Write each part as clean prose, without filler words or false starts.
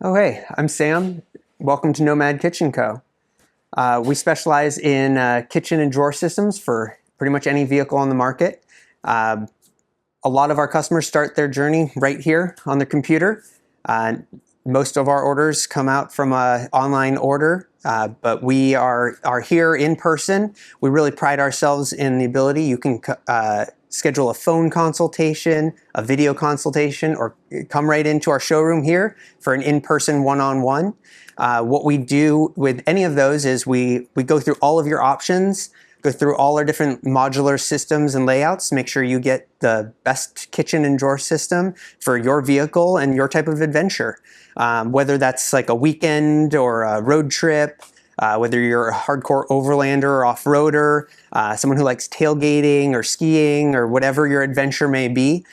Oh, hey, I'm Sam. Welcome to Nomad Kitchen Co. We specialize in kitchen and drawer systems for pretty much any vehicle on the market. A lot of our customers start their journey right here on their computer. Most of our orders come out from an online order, but we are here in person. We really pride ourselves in the ability. You can schedule a phone consultation, a video consultation, or come right into our showroom here for an in-person one-on-one. What we do with any of those is we go through all of your options, go through all our different modular systems and layouts, make sure you get the best kitchen and drawer system for your vehicle and your type of adventure. Whether that's like a weekend or a road trip, whether you're a hardcore overlander or off-roader, someone who likes tailgating or skiing or whatever your adventure may be,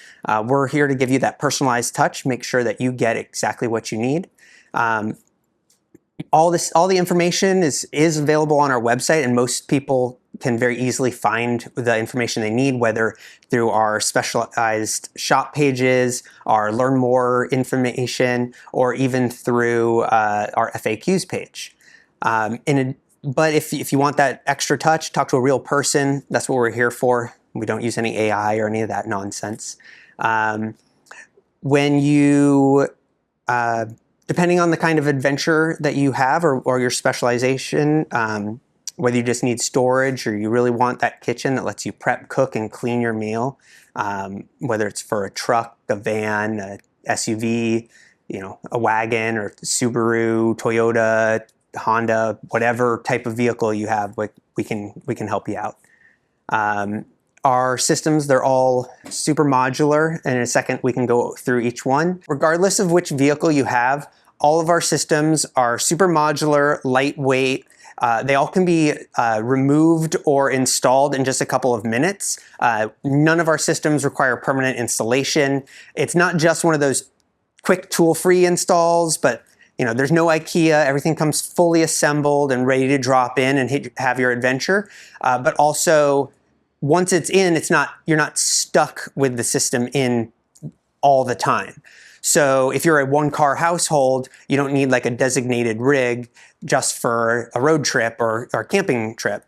we're here to give you that personalized touch, make sure that you get exactly what you need. All the information is available on our website, and most people can very easily find the information they need, whether through our specialized shop pages, our learn more information, or even through our FAQs page. But if you want that extra touch, talk to a real person. That's what we're here for. We don't use any AI or any of that nonsense. When you depending on the kind of adventure that you have or your specialization, whether you just need storage or you really want that kitchen that lets you prep, cook, and clean your meal, whether it's for a truck, a van, a SUV, a wagon, or Subaru, Toyota, Honda, whatever type of vehicle you have, we can help you out. Our systems, they're all super modular, and in a second we can go through each one. Regardless of which vehicle you have, all of our systems are super modular, lightweight. They all can be removed or installed in just a couple of minutes. None of our systems require permanent installation. It's not just one of those quick tool-free installs, but there's no IKEA. Everything comes fully assembled and ready to drop in and have your adventure. But also, once it's in, you're not stuck with the system in all the time. So if you're a one-car household, you don't need like a designated rig just for a road trip or camping trip.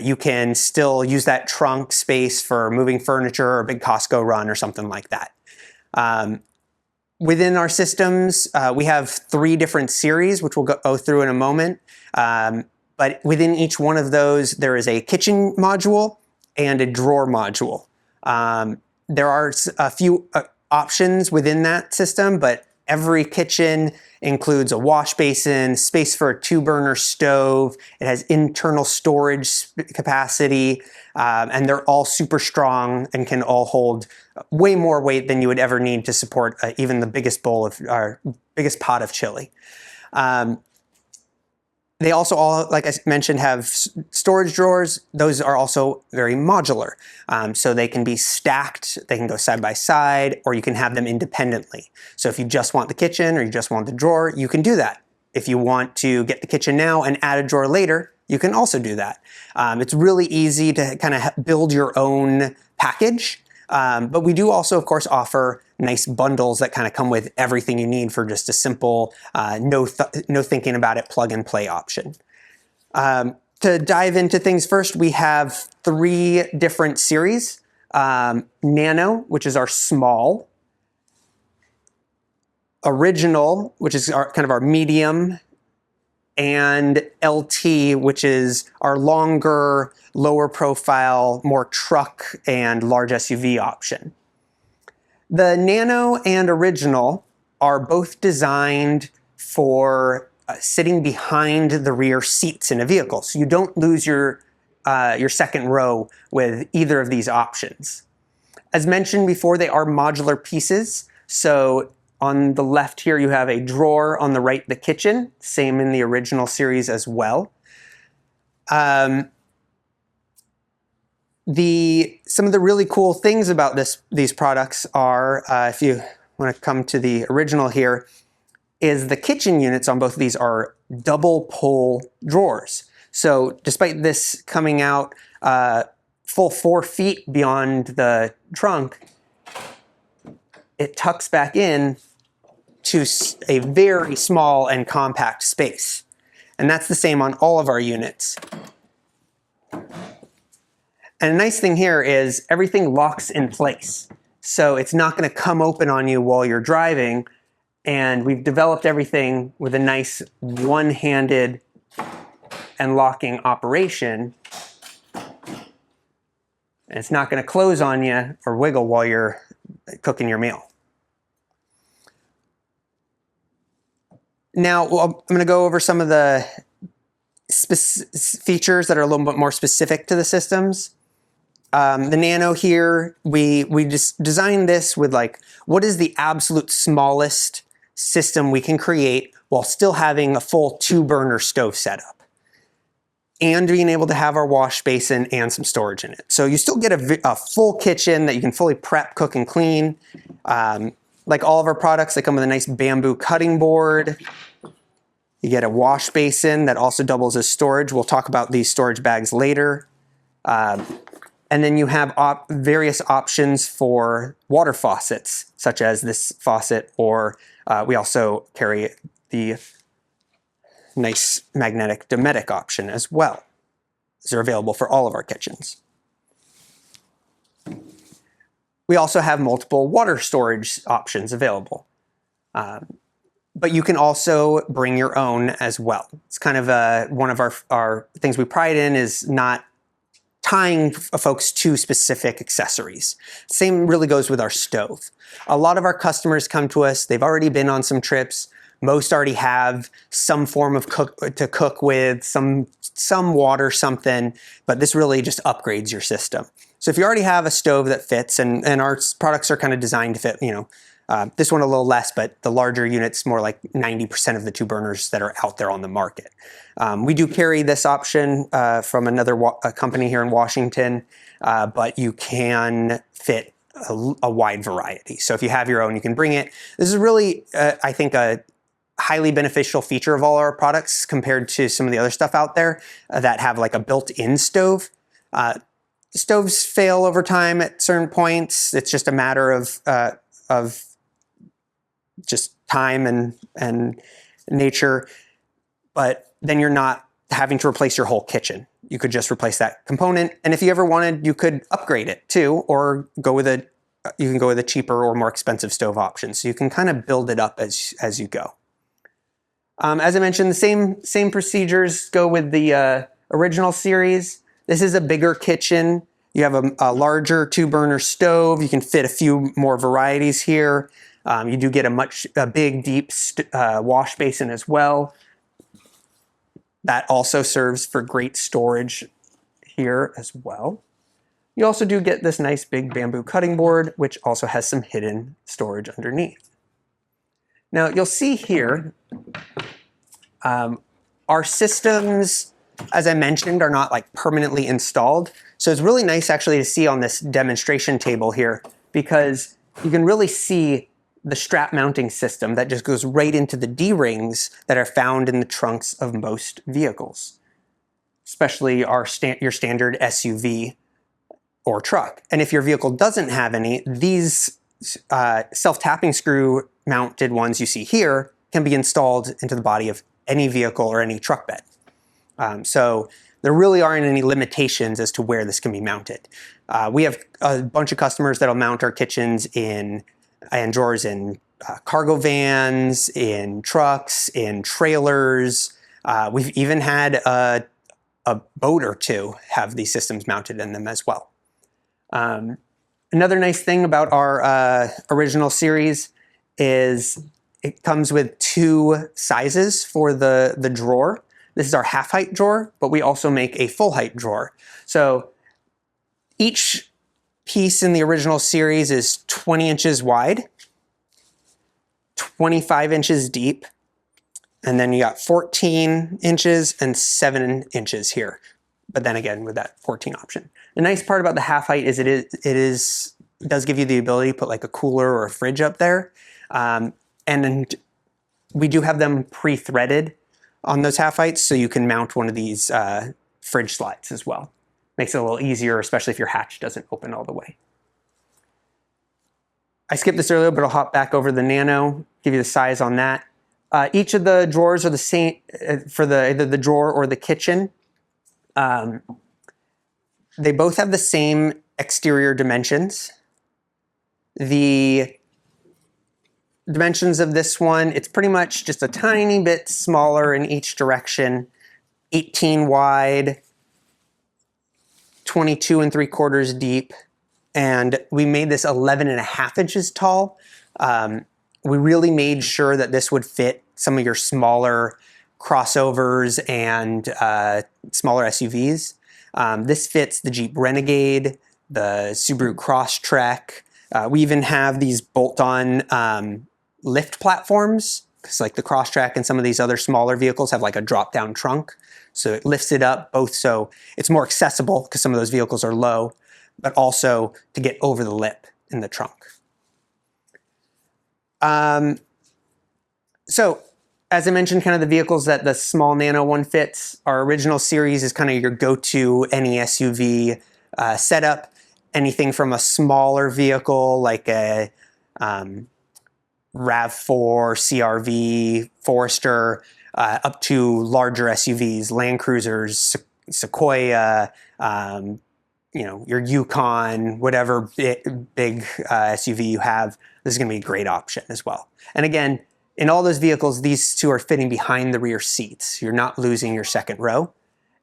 You can still use that trunk space for moving furniture or a big Costco run or something like that. Within our systems, we have 3 different series, which we'll go through in a moment. But within each one of those, there is a kitchen module and a drawer module. There are a few options within that system, but every kitchen includes a wash basin, space for a 2-burner stove. It has internal storage capacity, and they're all super strong and can all hold way more weight than you would ever need to support even the biggest biggest pot of chili. They also all, like I mentioned, have storage drawers. Those are also very modular. So they can be stacked, they can go side by side, or you can have them independently. So if you just want the kitchen or you just want the drawer, you can do that. If you want to get the kitchen now and add a drawer later, you can also do that. It's really easy to kind of build your own package. But we do also, of course, offer nice bundles that kind of come with everything you need for just a simple, no thinking about it, plug and play option. To dive into things first, we have 3 different series. Nano, which is our small. Original, which is kind of our medium. And LT, which is our longer, lower profile, more truck and large SUV option. The Nano and Original are both designed for sitting behind the rear seats in a vehicle, so you don't lose your second row with either of these options. As mentioned before, they are modular pieces, so on the left here you have a drawer, on the right the kitchen, same in the Original series as well. Some of the really cool things about these products are, if you want to come to the Original here, is the kitchen units on both of these are double pull drawers. So despite this coming out full 4 feet beyond the trunk, it tucks back in to a very small and compact space. And that's the same on all of our units. And a nice thing here is everything locks in place. So it's not going to come open on you while you're driving. And we've developed everything with a nice one-handed and locking operation. And it's not going to close on you or wiggle while you're cooking your meal. Now, I'm going to go over some of the features that are a little bit more specific to the systems. The Nano here, we just designed this with like, what is the absolute smallest system we can create while still having a full 2-burner stove setup and being able to have our wash basin and some storage in it. So you still get a full kitchen that you can fully prep, cook, and clean. Like all of our products, they come with a nice bamboo cutting board. You get a wash basin that also doubles as storage. We'll talk about these storage bags later. And then you have various options for water faucets, such as this faucet, or we also carry the nice magnetic Dometic option as well. These are available for all of our kitchens. We also have multiple water storage options available. But you can also bring your own as well. It's kind of one of our things we pride in is not tying folks to specific accessories. Same really goes with our stove. A lot of our customers come to us, they've already been on some trips. Most already have some form of to cook with, some water, something, but this really just upgrades your system. So if you already have a stove that fits, and our products are kind of designed to fit, this one a little less, but the larger units, more like 90% of the 2-burners that are out there on the market. We do carry this option from another company here in Washington, but you can fit a wide variety. So if you have your own, you can bring it. This is really, I think, a highly beneficial feature of all our products compared to some of the other stuff out there that have like a built-in stove. Stoves fail over time at certain points. It's just a matter of just time and nature, but then you're not having to replace your whole kitchen. You could just replace that component, and if you ever wanted, you could upgrade it too, or you can go with a cheaper or more expensive stove option. So you can kind of build it up as you go. As I mentioned, the same procedures go with the original series. This is a bigger kitchen. You have a larger 2-burner stove. You can fit a few more varieties here. You do get a big, deep wash basin as well. That also serves for great storage here as well. You also do get this nice big bamboo cutting board, which also has some hidden storage underneath. Now you'll see here, our systems, as I mentioned, are not like permanently installed. So it's really nice actually to see on this demonstration table here, because you can really see the strap mounting system that just goes right into the D-rings that are found in the trunks of most vehicles, especially your standard SUV or truck. And if your vehicle doesn't have any, these self-tapping screw mounted ones you see here can be installed into the body of any vehicle or any truck bed. So there really aren't any limitations as to where this can be mounted. We have a bunch of customers that'll mount our kitchens in drawers in cargo vans, in trucks, in trailers. We've even had a boat or two have these systems mounted in them as well. Another nice thing about our original series is it comes with 2 sizes for the drawer. This is our half-height drawer, but we also make a full-height drawer. So each piece in the original series is 20 inches wide, 25 inches deep, and then you got 14 inches and 7 inches here. But then again, with that 14 option. The nice part about the half-height is it does give you the ability to put like a cooler or a fridge up there. And then we do have them pre-threaded on those half-heights, so you can mount one of these fridge slides as well. Makes it a little easier, especially if your hatch doesn't open all the way. I skipped this earlier, but I'll hop back over the Nano, give you the size on that. Each of the drawers are the same for either the drawer or the kitchen. They both have the same exterior dimensions. The dimensions of this one, it's pretty much just a tiny bit smaller in each direction. 18 wide, 22 3/4 deep, and we made this 11.5 inches tall. We really made sure that this would fit some of your smaller crossovers and smaller SUVs. This fits the Jeep Renegade, the Subaru Crosstrek. We even have these bolt-on lift platforms, because like the Crosstrek and some of these other smaller vehicles have like a drop-down trunk. So it lifts it up both so it's more accessible, because some of those vehicles are low, but also to get over the lip in the trunk. So as I mentioned, kind of the vehicles that the small Nano one fits, our original series is kind of your go-to any SUV setup. Anything from a smaller vehicle like a RAV4, CRV, Forester, up to larger SUVs, Land Cruisers, Sequoia, your Yukon, whatever big SUV you have, this is going to be a great option as well. And again, in all those vehicles, these two are fitting behind the rear seats. You're not losing your second row.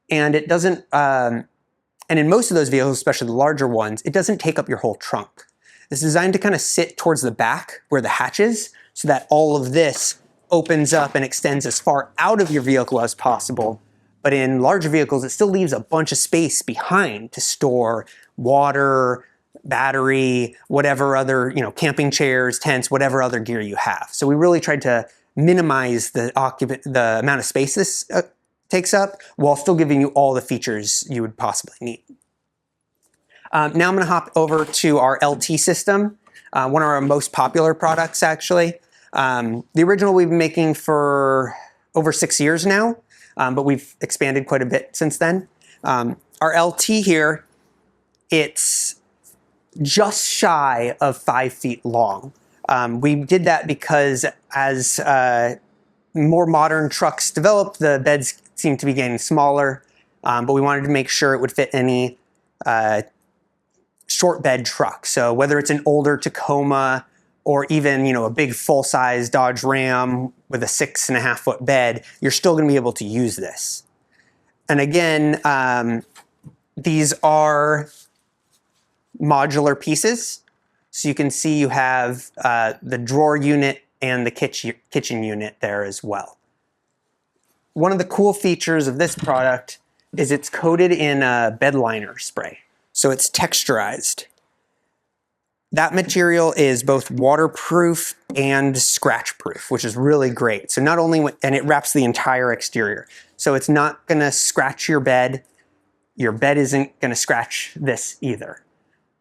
And it doesn't, and in most of those vehicles, especially the larger ones, it doesn't take up your whole trunk. It's designed to kind of sit towards the back where the hatch is, so that all of this opens up and extends as far out of your vehicle as possible. But in larger vehicles, it still leaves a bunch of space behind to store water, battery, whatever other, camping chairs, tents, whatever other gear you have. So we really tried to minimize the amount of space this takes up, while still giving you all the features you would possibly need. Now I'm going to hop over to our LT system, one of our most popular products, actually. The original we've been making for over 6 years now, but we've expanded quite a bit since then. Our LT here, it's just shy of 5 feet long. We did that because as more modern trucks developed, the beds seemed to be getting smaller, but we wanted to make sure it would fit any short bed truck. So whether it's an older Tacoma or even a big full-size Dodge Ram with a 6.5 foot bed, you're still going to be able to use this. And again, these are modular pieces. So you can see you have the drawer unit and the kitchen unit there as well. One of the cool features of this product is it's coated in a bed liner spray. So it's texturized. That material is both waterproof and scratch proof, which is really great. So not only, and it wraps the entire exterior. So it's not gonna scratch your bed. Your bed isn't gonna scratch this either.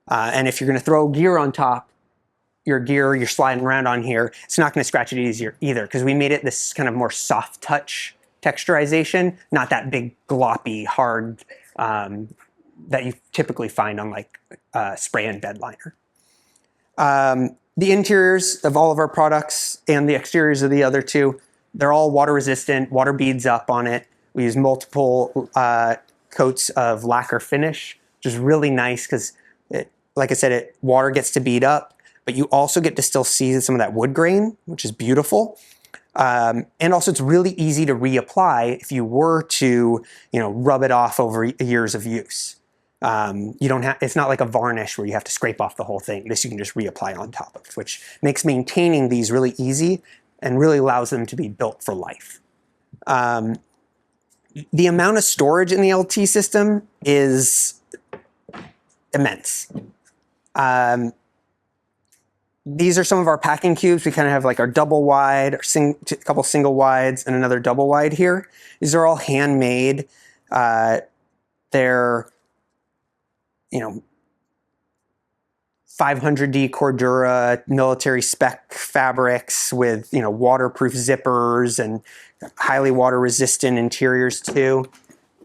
And if you're gonna throw gear on top, your gear you're sliding around on here, it's not gonna scratch it easier either, because we made it this kind of more soft touch texturization, not that big gloppy, hard, that you typically find on like spray and bed liner. The interiors of all of our products and the exteriors of the other two, they're all water resistant, water beads up on it. We use multiple coats of lacquer finish, which is really nice because, like I said, water gets to bead up, but you also get to still see some of that wood grain, which is beautiful. And also it's really easy to reapply if you were to, rub it off over years of use. It's not like a varnish where you have to scrape off the whole thing. This you can just reapply on top of, which makes maintaining these really easy and really allows them to be built for life. The amount of storage in the LT system is immense. These are some of our packing cubes. We kind of have like our double wide, a couple single wides, and another double wide here. These are all handmade. They're 500D Cordura military spec fabrics with waterproof zippers and highly water resistant interiors too.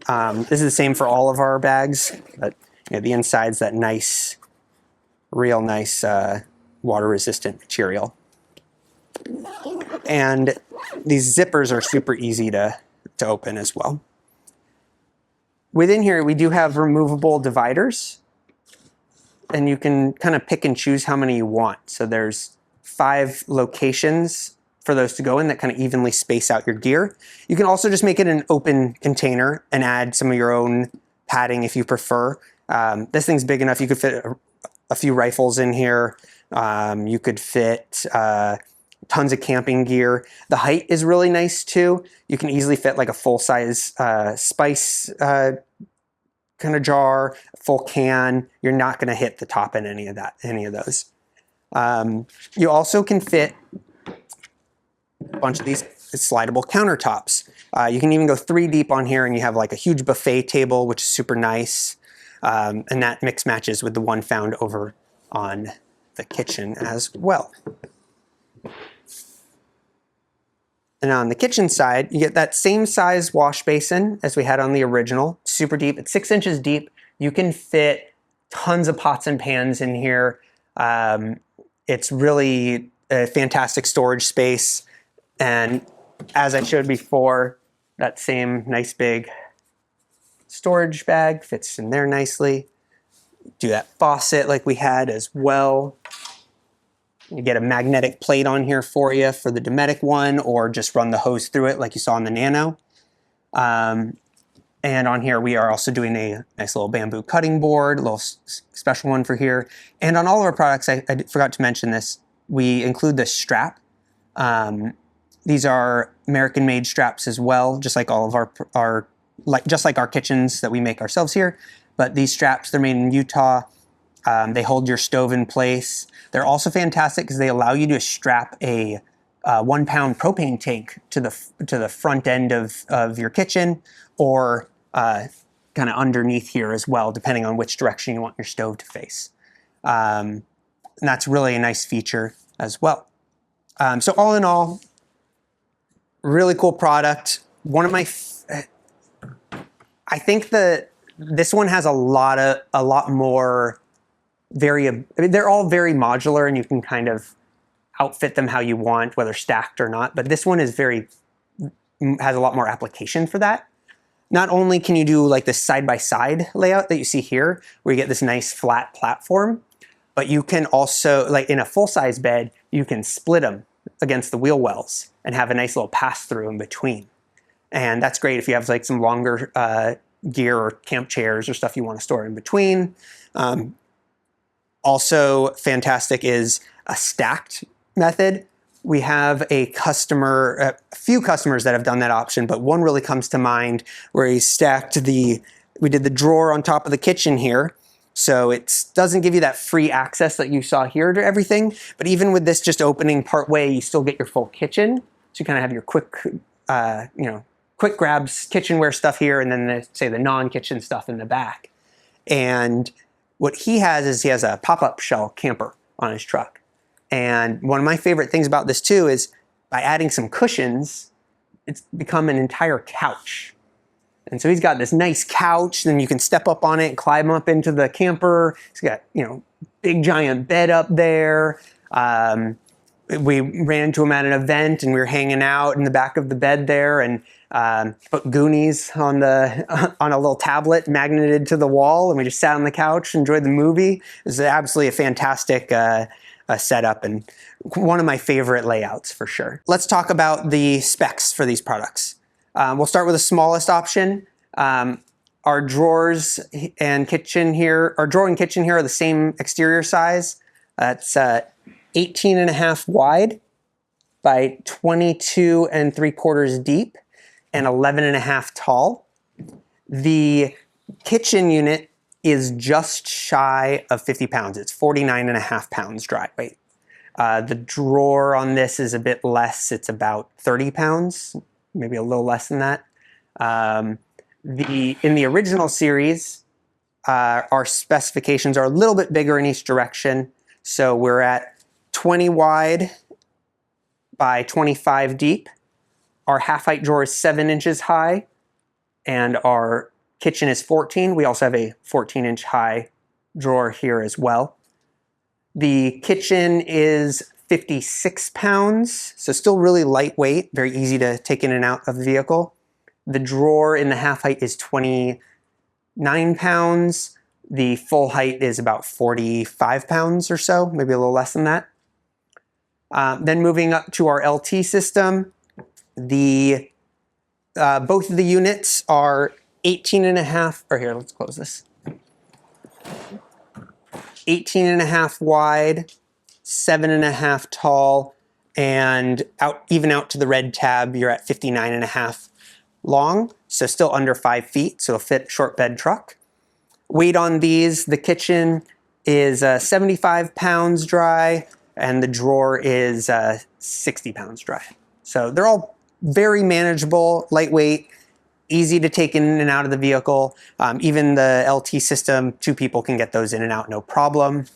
This is the same for all of our bags, but the inside's that nice, real nice water resistant material. And these zippers are super easy to open as well. Within here, we do have removable dividers, and you can kind of pick and choose how many you want. So there's 5 locations for those to go in that kind of evenly space out your gear. You can also just make it an open container and add some of your own padding if you prefer. This thing's big enough, you could fit a few rifles in here. You could fit tons of camping gear. The height is really nice too. You can easily fit like a full-size spice kind of jar, full can. You're not going to hit the top in any of those. You also can fit a bunch of these slidable countertops. You can even go 3 deep on here, and you have like a huge buffet table, which is super nice. And that mix matches with the one found over on the kitchen as well. And on the kitchen side, you get that same size wash basin as we had on the original, super deep. It's 6 inches deep. You can fit tons of pots and pans in here. It's really a fantastic storage space. And as I showed before, that same nice big storage bag fits in there nicely. Do that faucet like we had as well. You get a magnetic plate on here for you for the Dometic one, or just run the hose through it like you saw in the Nano. And on here, we are also doing a nice little bamboo cutting board, a little special one for here. And on all of our products, I forgot to mention this, we include the strap. These are American-made straps as well, just like all of our kitchens that we make ourselves here. But these straps, they're made in Utah. They hold your stove in place. They're also fantastic because they allow you to strap a 1 pound propane tank to the front end of your kitchen, or kind of underneath here as well, depending on which direction you want your stove to face. And that's really a nice feature as well. So all in all, really cool product. One of my, I think that this one has a lot more they're all very modular, and you can kind of outfit them how you want, whether stacked or not. But this one has a lot more application for that. Not only can you do like this side-by-side layout that you see here, where you get this nice flat platform, but you can also, like in a full-size bed, you can split them against the wheel wells and have a nice little pass-through in between. And that's great if you have like some longer gear or camp chairs or stuff you want to store in between. Also fantastic is a stacked method. We have a few customers that have done that option, but one really comes to mind where we did the drawer on top of the kitchen here. So it doesn't give you that free access that you saw here to everything, but even with this just opening part way, you still get your full kitchen. So you kind of have your quick grabs kitchenware stuff here, and then the non-kitchen stuff in the back. And what he has a pop-up shell camper on his truck. And one of my favorite things about this too is by adding some cushions, it's become an entire couch. And so he's got this nice couch, and you can step up on it and climb up into the camper. He's got, big giant bed up there. We ran into him at an event, and we were hanging out in the back of the bed there, and put Goonies on a little tablet magneted to the wall, and we just sat on the couch, enjoyed the movie. It was absolutely a fantastic setup, and one of my favorite layouts for sure. Let's talk about the specs for these products. We'll start with the smallest option. Our drawers and kitchen here, are the same exterior size. That's 18.5 wide by 22 3/4 deep and 11.5 tall. The kitchen unit is just shy of 50 pounds. It's 49.5 pounds dry weight. The drawer on this is a bit less. It's about 30 pounds, maybe a little less than that. In the original series, our specifications are a little bit bigger in each direction. So we're at 20 wide by 25 deep. Our half-height drawer is 7 inches high, and our kitchen is 14. We also have a 14-inch high drawer here as well. The kitchen is 56 pounds, so still really lightweight, very easy to take in and out of the vehicle. The drawer in the half height is 29 pounds. The full height is about 45 pounds or so, maybe a little less than that. Then moving up to our LT system, both of the units are 18 and a half, or here, let's close this. 18 and a half wide, 7.5 tall, and even out to the red tab, you're at 59 and a half long, so still under 5 feet, so it'll fit a short bed truck. Weight on these, the kitchen is 75 pounds dry, and the drawer is 60 pounds dry. So they're all very manageable, lightweight, easy to take in and out of the vehicle. Even the LT system, 2 people can get those in and out, no problem.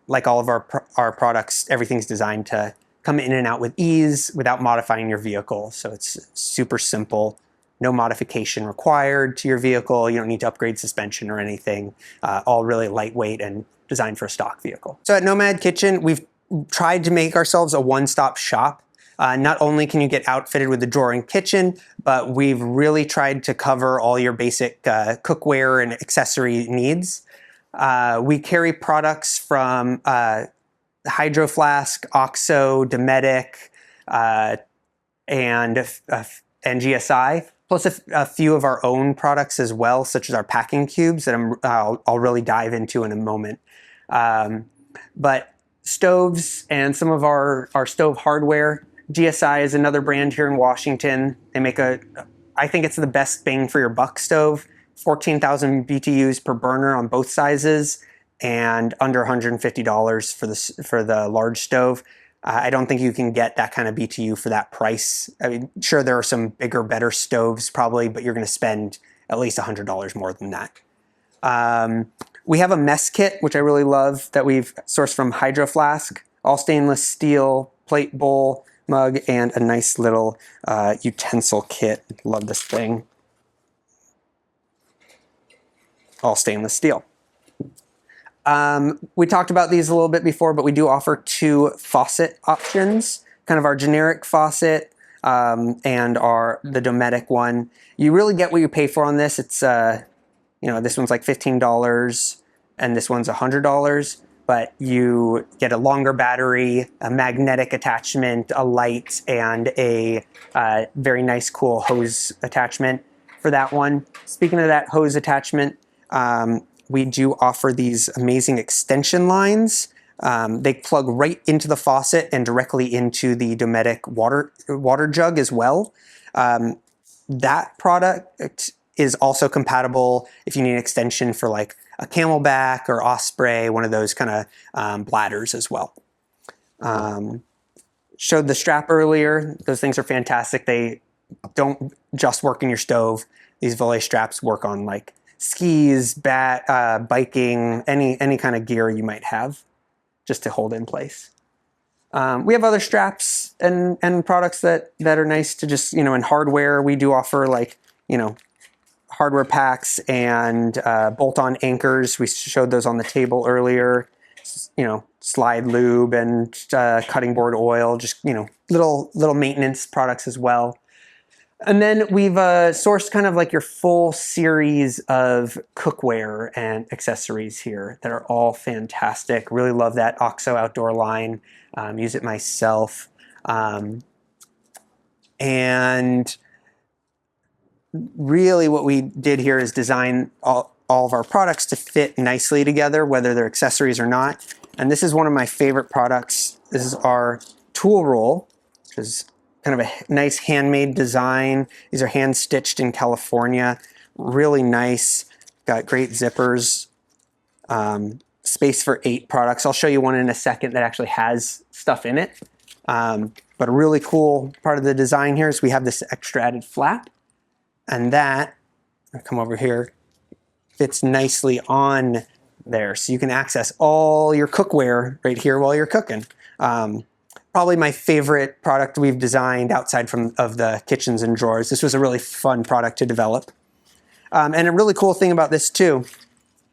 Like all of our products, everything's designed to come in and out with ease without modifying your vehicle. So it's super simple, no modification required to your vehicle. You don't need to upgrade suspension or anything. All really lightweight and designed for a stock vehicle. So at Nomad Kitchen, we've tried to make ourselves a one-stop shop. Not only can you get outfitted with the drawer and kitchen, but we've really tried to cover all your basic cookware and accessory needs. We carry products from Hydro Flask, OXO, Dometic, and GSI, plus a few of our own products as well, such as our packing cubes that I'll really dive into in a moment. But stoves and some of our stove hardware. GSI is another brand here in Washington. They make I think it's the best bang for your buck stove. 14,000 BTUs per burner on both sizes, and under $150 for the large stove. I don't think you can get that kind of BTU for that price. I mean, sure, there are some bigger, better stoves probably, but you're going to spend at least $100 more than that. We have a mess kit, which I really love, that we've sourced from Hydro Flask, all stainless steel, plate, bowl, mug, and a nice little utensil kit. Love this thing. All stainless steel. We talked about these a little bit before, but we do offer 2 faucet options, kind of our generic faucet and the Dometic one. You really get what you pay for on this. It's, this one's like $15 and this one's $100, but you get a longer battery, a magnetic attachment, a light, and a very nice, cool hose attachment for that one. Speaking of that hose attachment, we do offer these amazing extension lines. They plug right into the faucet and directly into the Dometic water jug as well. That product is also compatible if you need an extension for like a Camelback or Osprey, one of those kind of bladders as well. Showed the strap earlier. Those things are fantastic. They don't just work in your stove. These Volley straps work on like skis, biking, any kind of gear you might have, just to hold in place. We have other straps and products that are nice to just, in hardware. We do offer like, hardware packs and bolt-on anchors. We showed those on the table earlier. Slide lube and cutting board oil, just, little maintenance products as well. And then we've sourced kind of like your full series of cookware and accessories here that are all fantastic. Really love that OXO outdoor line. Use it myself. And really what we did here is design all of our products to fit nicely together, whether they're accessories or not. And this is one of my favorite products. This is our tool roll, which is kind of a nice handmade design. These are hand stitched in California. Really nice. Got great zippers. Space for 8 products. I'll show you one in a second that actually has stuff in it. But a really cool part of the design here is we have this extra added flap. And that, I'll come over here, fits nicely on there. So you can access all your cookware right here while you're cooking. Probably my favorite product we've designed outside of the kitchens and drawers. This was a really fun product to develop. And a really cool thing about this too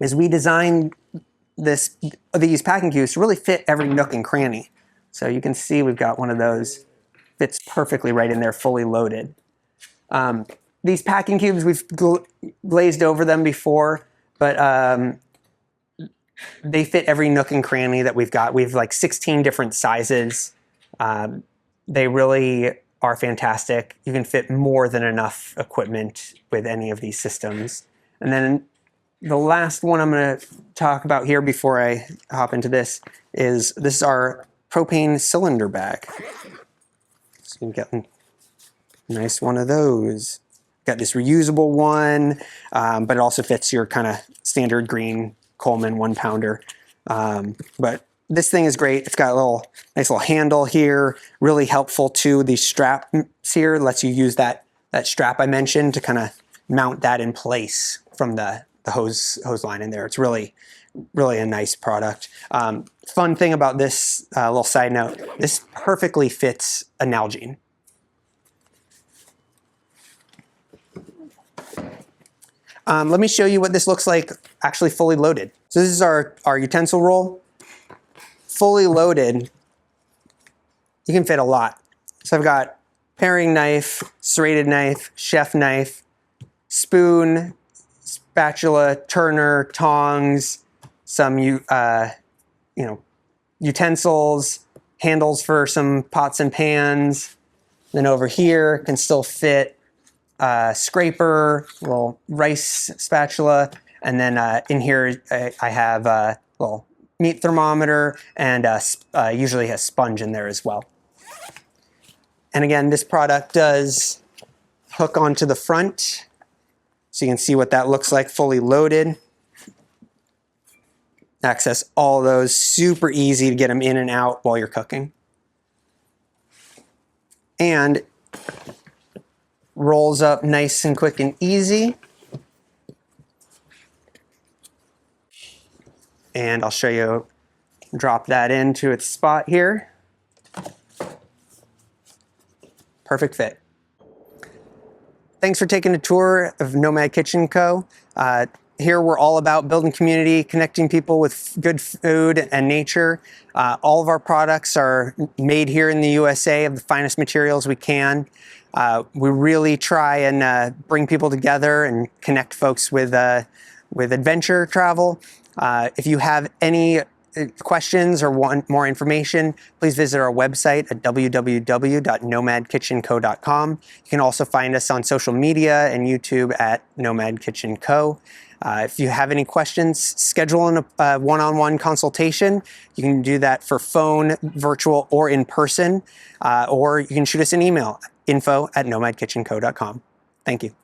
is we designed these packing cubes to really fit every nook and cranny. So you can see we've got one of those, fits perfectly right in there, fully loaded. These packing cubes, we've glazed over them before, but they fit every nook and cranny that we've got. We have like 16 different sizes. They really are fantastic. You can fit more than enough equipment with any of these systems. And then the last one I'm going to talk about here before I hop into this is our propane cylinder bag. So you get a nice one of those. Got this reusable one, but it also fits your kind of standard green Coleman 1-pounder. But this thing is great. It's got a nice little handle here, really helpful too. These straps here lets you use that strap I mentioned to kind of mount that in place from the hose line in there. It's really a nice product. Fun thing about this, little side note, this perfectly fits a Nalgene. Let me show you what this looks like actually fully loaded. So this is our utensil roll. Fully loaded, you can fit a lot. So I've got paring knife, serrated knife, chef knife, spoon, spatula, turner, tongs, some utensils, handles for some pots and pans. Then over here can still fit scraper, a little rice spatula, and then in here I have a little meat thermometer and usually a sponge in there as well. And again, this product does hook onto the front, so you can see what that looks like fully loaded. Access all those, super easy to get them in and out while you're cooking. And rolls up nice and quick and easy. And I'll show you, drop that into its spot here. Perfect fit. Thanks for taking a tour of Nomad Kitchen Co. Here we're all about building community, connecting people with good food and nature. All of our products are made here in the USA of the finest materials we can. We really try and bring people together and connect folks with adventure travel. If you have any questions or want more information, please visit our website at www.nomadkitchenco.com. You can also find us on social media and YouTube at Nomad Kitchen Co. If you have any questions, schedule a one-on-one consultation. You can do that for phone, virtual, or in person, or you can shoot us an email, info@nomadkitchenco.com. Thank you.